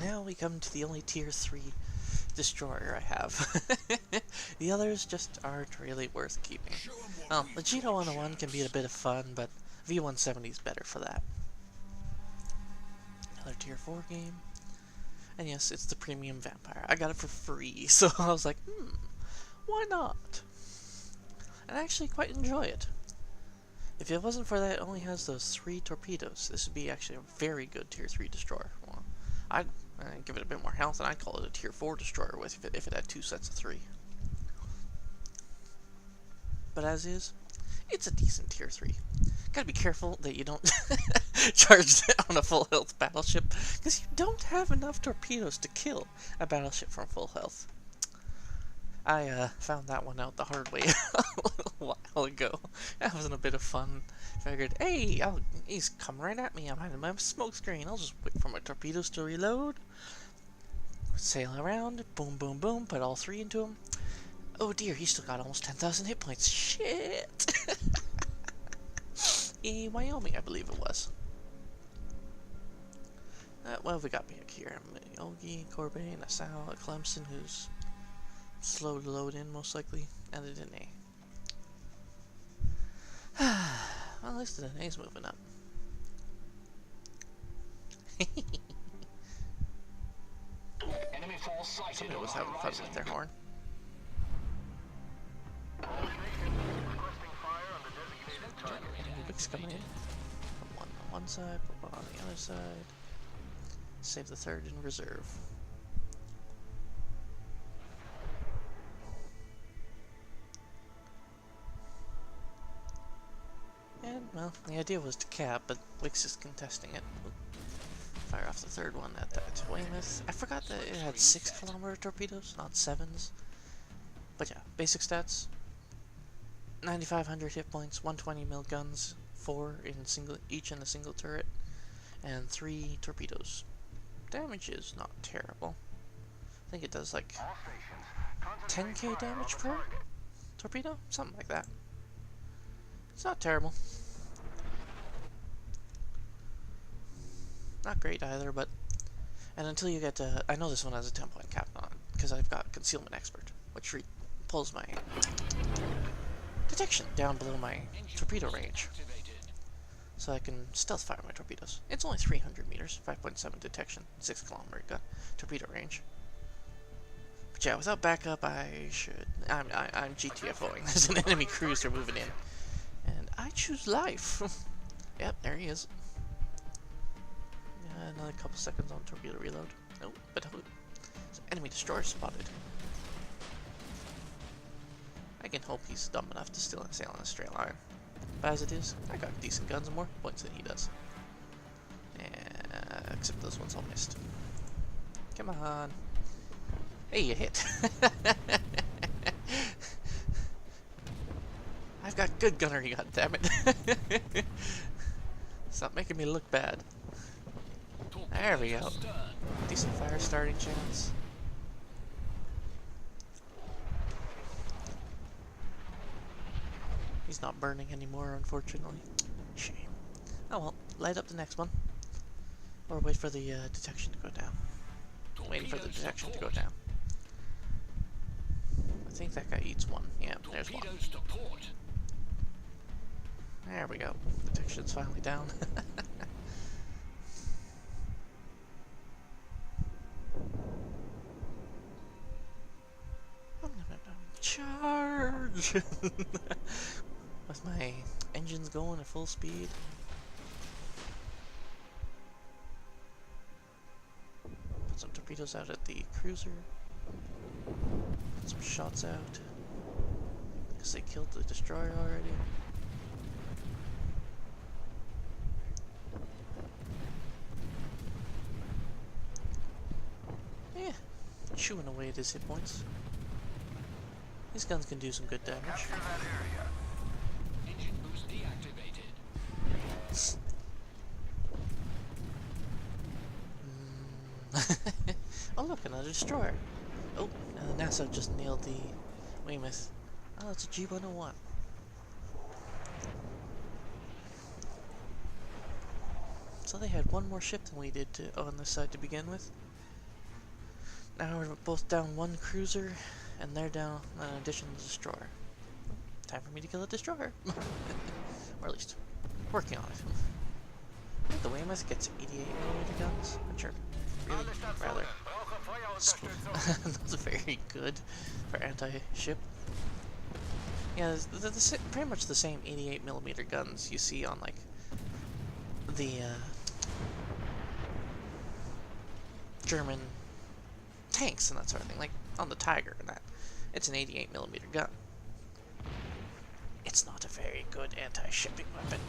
now we come to the only tier 3 destroyer I have. The others just aren't really worth keeping. Well, the Gito 101 can be a bit of fun, but V170 is better for that. Another tier 4 game. And yes, it's the premium vampire. I got it for free, so I was like, why not? And I actually quite enjoy it. If it wasn't for that, it only has those 3 torpedoes. This would be actually a very good tier 3 destroyer. Well, I'd give it a bit more health, and I'd call it a tier 4 destroyer if it had 2 sets of 3. But as is, it's a decent tier 3. Gotta be careful that you don't charge down a full health battleship, because you don't have enough torpedoes to kill a battleship from full health. I found that one out the hard way a little while ago. That was a bit of fun. Figured, hey, he's coming right at me. I'm hiding my smoke screen. I'll just wait for my torpedoes to reload. Sail around, boom, boom, boom, put all 3 into him. Oh dear, he's still got almost 10,000 hit points. Shit! In Wyoming, I believe it was. What have we got back here? Ogie, Corbin, Nassau, Clemson, who's slow to load in, most likely, and the Dene. Well, at least the Dene's moving up. Somebody was having fun with their horn. Enemy's coming in. Put one on one side, put one on the other side. Save the third in reserve. And, well, the idea was to cap, but Wix is contesting it. Fire off the third one at that Weymouth. I forgot that it had 6-kilometer torpedoes, not 7s. But yeah, basic stats. 9,500 hit points, 120 mil guns, 4 in each in a single turret, and 3 torpedoes. Damage is not terrible. I think it does like 10k damage per torpedo? Something like that. It's not terrible. Not great either, but... And until you get to... I know this one has a 10-point cap on it, because I've got Concealment Expert, which pulls my detection down below my torpedo range. So I can stealth fire my torpedoes. It's only 300 meters, 5.7 detection, 6-kilometer gun, torpedo range. But yeah, without backup, I'm GTFOing. There's an enemy cruiser moving in. And I choose life. Yep, there he is. Another couple seconds on torpedo reload. Oh, but enemy destroyer spotted. I can hope he's dumb enough to still sail on a straight line. But as it is, I got decent guns and more points than he does. Except those ones all missed. Come on. Hey, you hit. I've got good gunnery, goddammit. Stop making me look bad. There we go. Decent fire starting chance. He's not burning anymore, unfortunately. Shame. Oh well, light up the next one. Or wait for the detection to go down. Waiting for the detection to go down. I think that guy eats one. Yeah, there's one. There we go. Detection's finally down. Charge! With my engines going at full speed. Put some torpedoes out at the cruiser. Put some shots out. Because they killed the destroyer already. Yeah, chewing away at his hit points. These guns can do some good damage. Capture that area. Engine boost deactivated. Oh look, another destroyer. Oh, and NASA just nailed the Weymouth. Oh, it's a G101. So they had one more ship than we did on this side to begin with. Now we're both down one cruiser, and they're down an additional destroyer. Time for me to kill a destroyer. Or at least, working on it. I think the Weymouth gets 88mm guns, which are really rather not very good for anti-ship. Yeah, they're pretty much the same 88mm guns you see on, like, the German tanks and that sort of thing, like on the Tiger and that. It's an 88mm gun. It's not a very good anti-shipping weapon.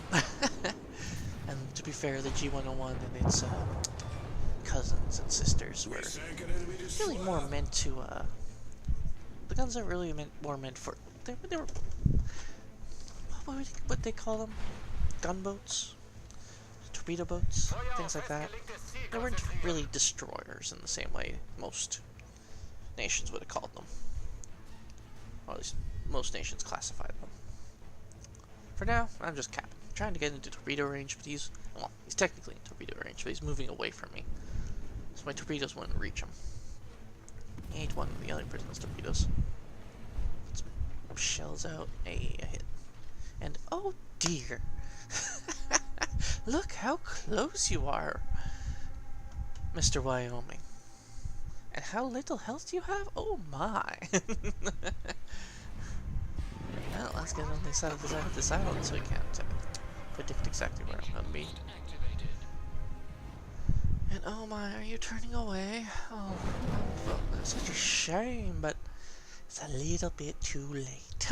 And to be fair, the G101 and its cousins and sisters were really more meant to, the guns are really more meant for, they were, what would they call them? Gunboats? Torpedo boats? Things like that. They weren't really destroyers in the same way most nations would have called them. Or at least most nations classified them. For now, I'm just Captain. Trying to get into torpedo range, but he's technically in torpedo range, but he's moving away from me. So my torpedoes wouldn't reach him. He ate one of the other person's torpedoes. Put some shells out. Hey, a hit. And oh dear! Look how close you are, Mr. Wyoming. And how little health you have? Oh my! Well, let's get on this side of this island so we can't predict exactly where I'm gonna be. And oh my, are you turning away? Oh, that's such a shame, but it's a little bit too late.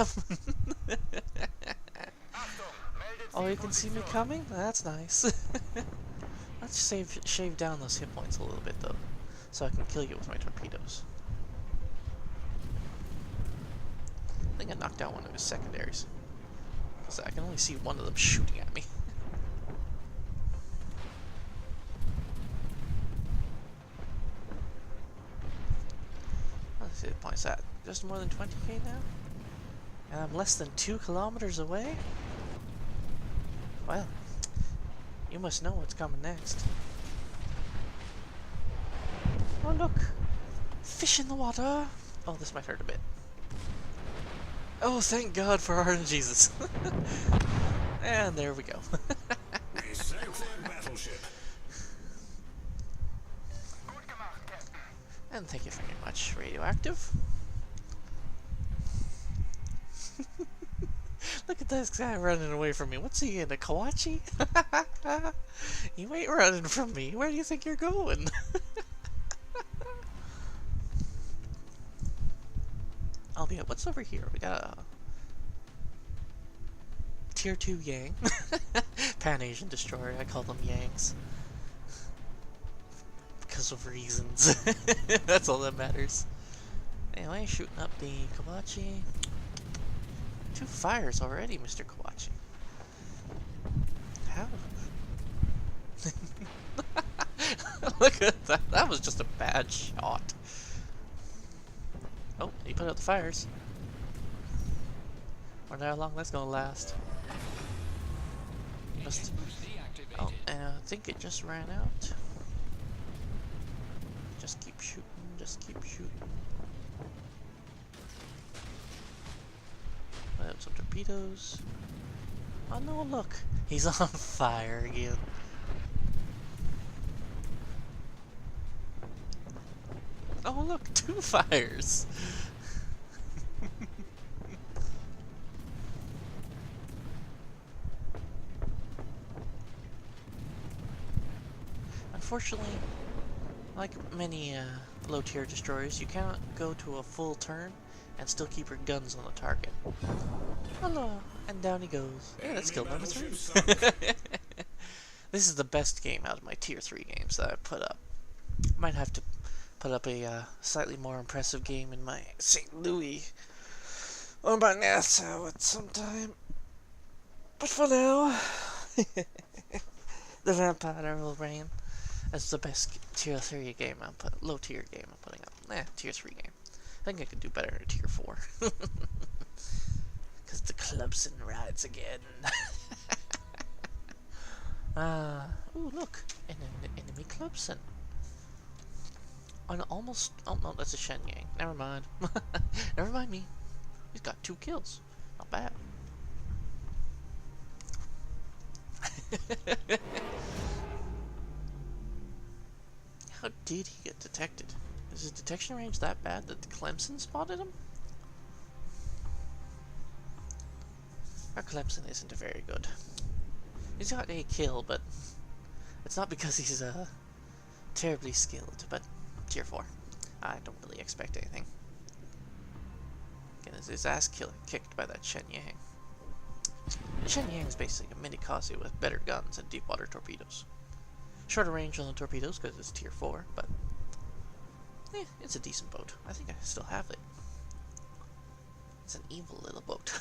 Oh, you can see me coming? That's nice. Let's shave down those hit points a little bit though, so I can kill you with my torpedoes. I think I knocked out one of his secondaries, because I can only see one of them shooting at me. Let's see the points at. Just more than 20k now? And I'm less than 2 kilometers away? Well, you must know what's coming next. Oh look! Fish in the water! Oh, this might hurt a bit. Oh, thank God for our Jesus. And there we go. And thank you very much, Radioactive. Look at this guy running away from me. What's he in, a Kawachi? You ain't running from me. Where do you think you're going? Oh yeah, what's over here? We got a Tier 2 Yang. Pan-Asian destroyer, I call them Yangs. Because of reasons. That's all that matters. Anyway, shooting up the Kawachi. 2 fires already, Mr. Kawachi. How? Look at that. That was just a bad shot. Oh, he put out the fires. Wonder how long that's gonna last. Oh, and I think it just ran out. Just keep shooting, just keep shooting. Put out some torpedoes. Oh no, look! He's on fire again. Oh look, 2 fires! Unfortunately, like many low-tier destroyers, you cannot go to a full turn and still keep your guns on the target. Hello, and down he goes. Yeah, that's kill number 3. This is the best game out of my tier 3 games that I've put up. Might have to put up a slightly more impressive game in my St. Louis or my Nassau at some time. But for now, the Vampire will reign as the best tier 3 game low tier game I'm putting up. Tier 3 game. I think I could do better in a tier 4. Because the Clubson rides again. Ooh, look, an enemy Clubson. On almost... Oh, no, that's a Shenyang. Never mind. Never mind me. He's got 2 kills. Not bad. How did he get detected? Is his detection range that bad that the Clemson spotted him? Our Clemson isn't very good. He's got a kill, but it's not because he's terribly skilled, but tier 4. I don't really expect anything. Getting his ass kicked by that Shenyang. Shenyang is basically a mini Kazi with better guns and deep water torpedoes. Shorter range on the torpedoes because it's tier 4, but it's a decent boat. I think I still have it. It's an evil little boat.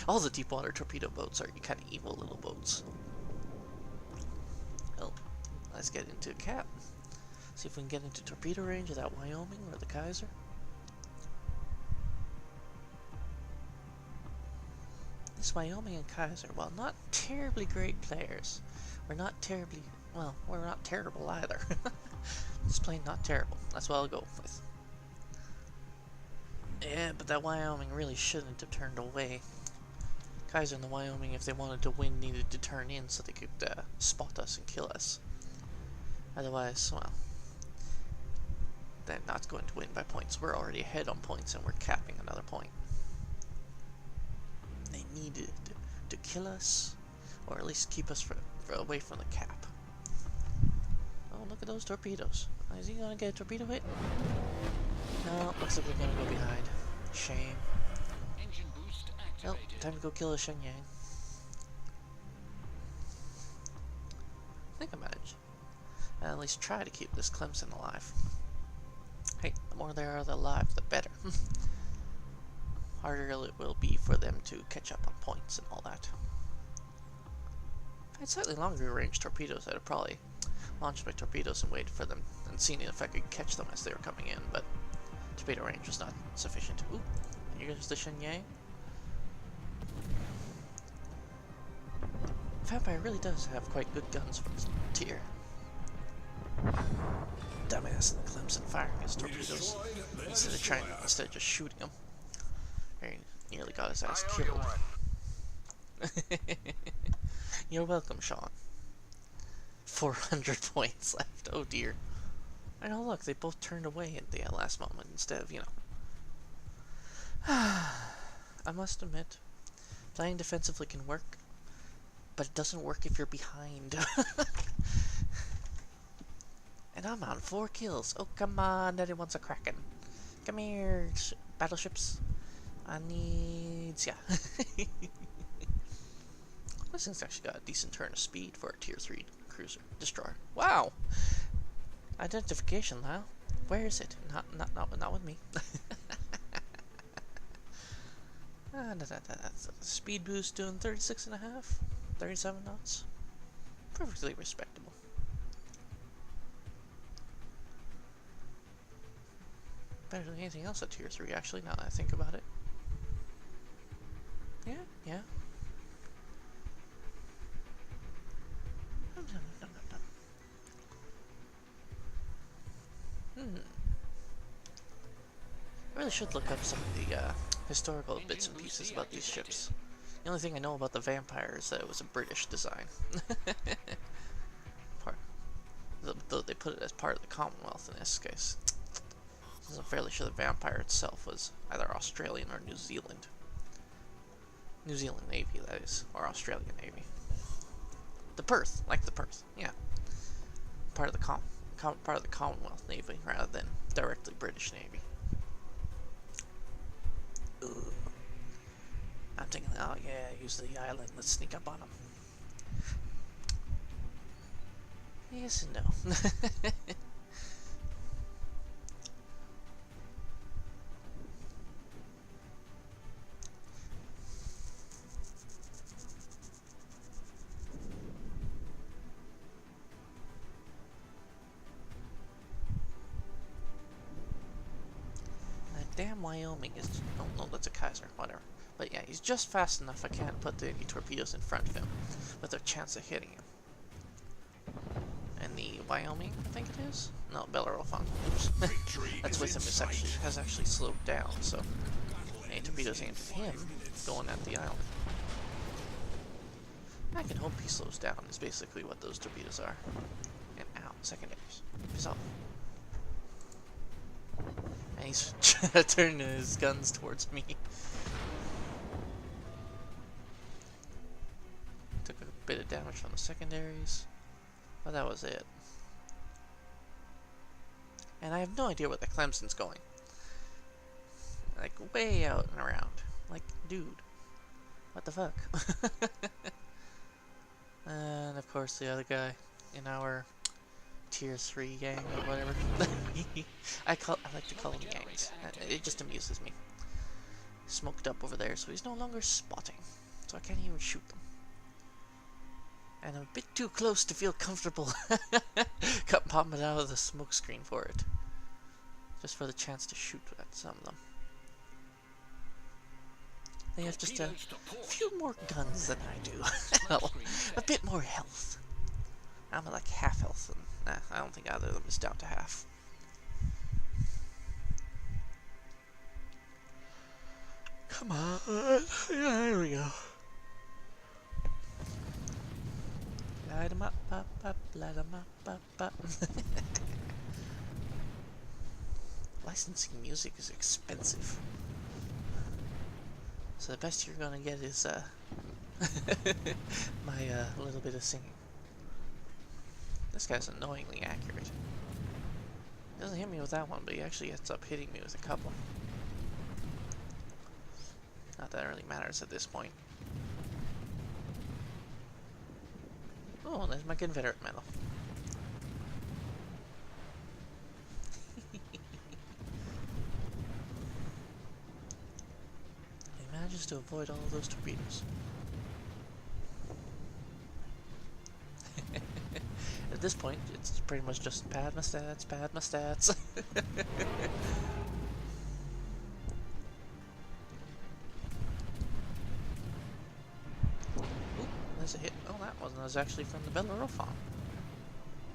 All the deep water torpedo boats are kind of evil little boats. Well, let's get into a cap. See if we can get into torpedo range of that Wyoming or the Kaiser. This Wyoming and Kaiser, while not terribly great players, we're not terribly, well, we're not terrible either. Just plain not terrible. That's what I'll go with. Yeah, but that Wyoming really shouldn't have turned away. Kaiser and the Wyoming, if they wanted to win, needed to turn in so they could spot us and kill us. Otherwise, well, they're not going to win by points. We're already ahead on points and we're capping another point. They needed to kill us, or at least keep us away from the cap. Oh, look at those torpedoes. Is he gonna get a torpedo hit? No, looks like we're gonna go behind. Shame. Engine boost Well, activated. time to go kill a Shenyang. I think I managed. At least try to keep this Clemson alive. Hey, the more there are alive, the better. Harder it will be for them to catch up on points and all that. If I had slightly longer range torpedoes, I'd have probably launched my torpedoes and waited for them and seen if I could catch them as they were coming in, but torpedo range was not sufficient. Ooh, here's the Shenyang. Vampire really does have quite good guns for his tier. Dumbass in the Clemson firing his torpedoes instead of just shooting them. He nearly got his ass killed. You're welcome, Sean. 400 points left. Oh dear. I know, look, they both turned away at the last moment instead of, you know. I must admit, playing defensively can work, but it doesn't work if you're behind. And I'm on 4 kills. Oh, come on, Daddy wants a Kraken. Come here, battleships. I need... yeah. This thing's actually got a decent turn of speed for a tier 3 cruiser destroyer. Wow! Identification now. Where is it? Not with me. Speed boost doing 36.5, 37 knots. Perfectly respectable. Better than anything else at tier 3, actually, now that I think about it. Yeah. I really should look up some of the historical bits and pieces about these ships. The only thing I know about the Vampire is that it was a British design. Though they put it as part of the Commonwealth in this case. I'm fairly sure the Vampire itself was either Australian or New Zealand. New Zealand Navy, that is, or Australian Navy. The Perth, like the Perth, yeah. Part of the part of the Commonwealth Navy rather than directly British Navy. Ugh. I'm thinking, oh yeah, use the island, let's sneak up on them. Yes and no. Damn Wyoming is... oh no, that's a Kaiser, whatever. But yeah, he's just fast enough I can't put any torpedoes in front of him with a chance of hitting him. And the Wyoming, I think it is. No, Bellerophon. Oops. That's with him. Has actually slowed down. So any torpedoes aimed at him going at the island. I can hope he slows down. Is basically what those torpedoes are. And ow, secondaries. Piss off. And he's turning his guns towards me. Took a bit of damage from the secondaries. But that was it. And I have no idea where the Clemson's going. Like, way out and around. Like, dude. What the fuck? And, of course, the other guy in our Tier 3 gang or whatever. I like to call them gangs. It just amuses me. Smoked up over there, so he's no longer spotting. So I can't even shoot them. And I'm a bit too close to feel comfortable popping it out of the smoke screen for it. Just for the chance to shoot at some of them. They have just a few more guns than I do. Well, a bit more health. I'm at like half health, and I don't think either of them is down to half. Come on. Yeah, there we go. Light 'em up, up, up, light 'em up, up, up. Licensing music is expensive. So the best you're gonna get is, my, little bit of singing. This guy's annoyingly accurate. He doesn't hit me with that one, but he actually ends up hitting me with a couple. Not that it really matters at this point. Oh, there's my Confederate medal. He manages to avoid all of those torpedoes. At this point, it's pretty much just pad my stats, pad my stats. Ooh, there's a hit. Oh, that was actually from the Bellerophon.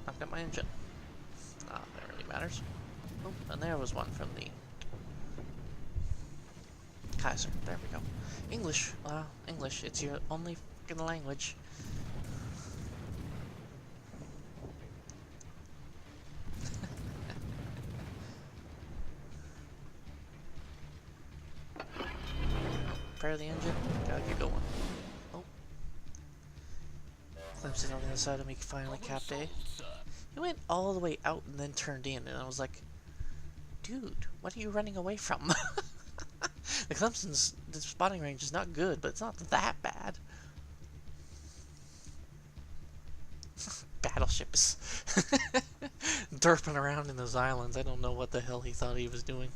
Knocked out my engine. Ah, that really matters. Oh, and there was one from the Kaiser. There we go. English. Wow, English. It's your only fucking language. Repair the engine. Gotta keep going. Oh. Clemson on the other side of me finally capped A. He went all the way out and then turned in, and I was like, dude, what are you running away from? The Clemson's spotting range is not good, but it's not that bad. Battleship is derping around in those islands. I don't know what the hell he thought he was doing.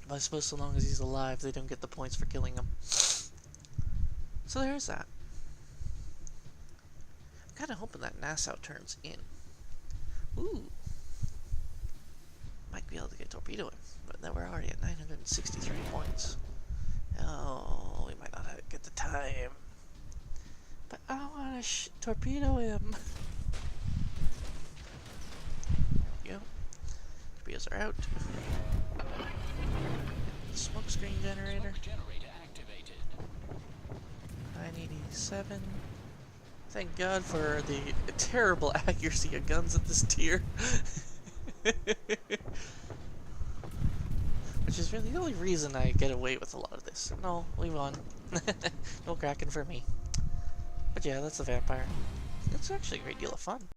But I suppose so long as he's alive, they don't get the points for killing him. So there's that. I'm kind of hoping that Nassau turns in. Ooh. Might be able to get torpedo him, but then we're already at 963 points. Oh, we might not get the time. But I want to torpedo him. There we go. Torpedoes are out. Smoke screen generator. 987. Thank God for the terrible accuracy of guns at this tier. Which is really the only reason I get away with a lot of this. No, we won. No Kraken for me. But yeah, that's the vampire. It's actually a great deal of fun.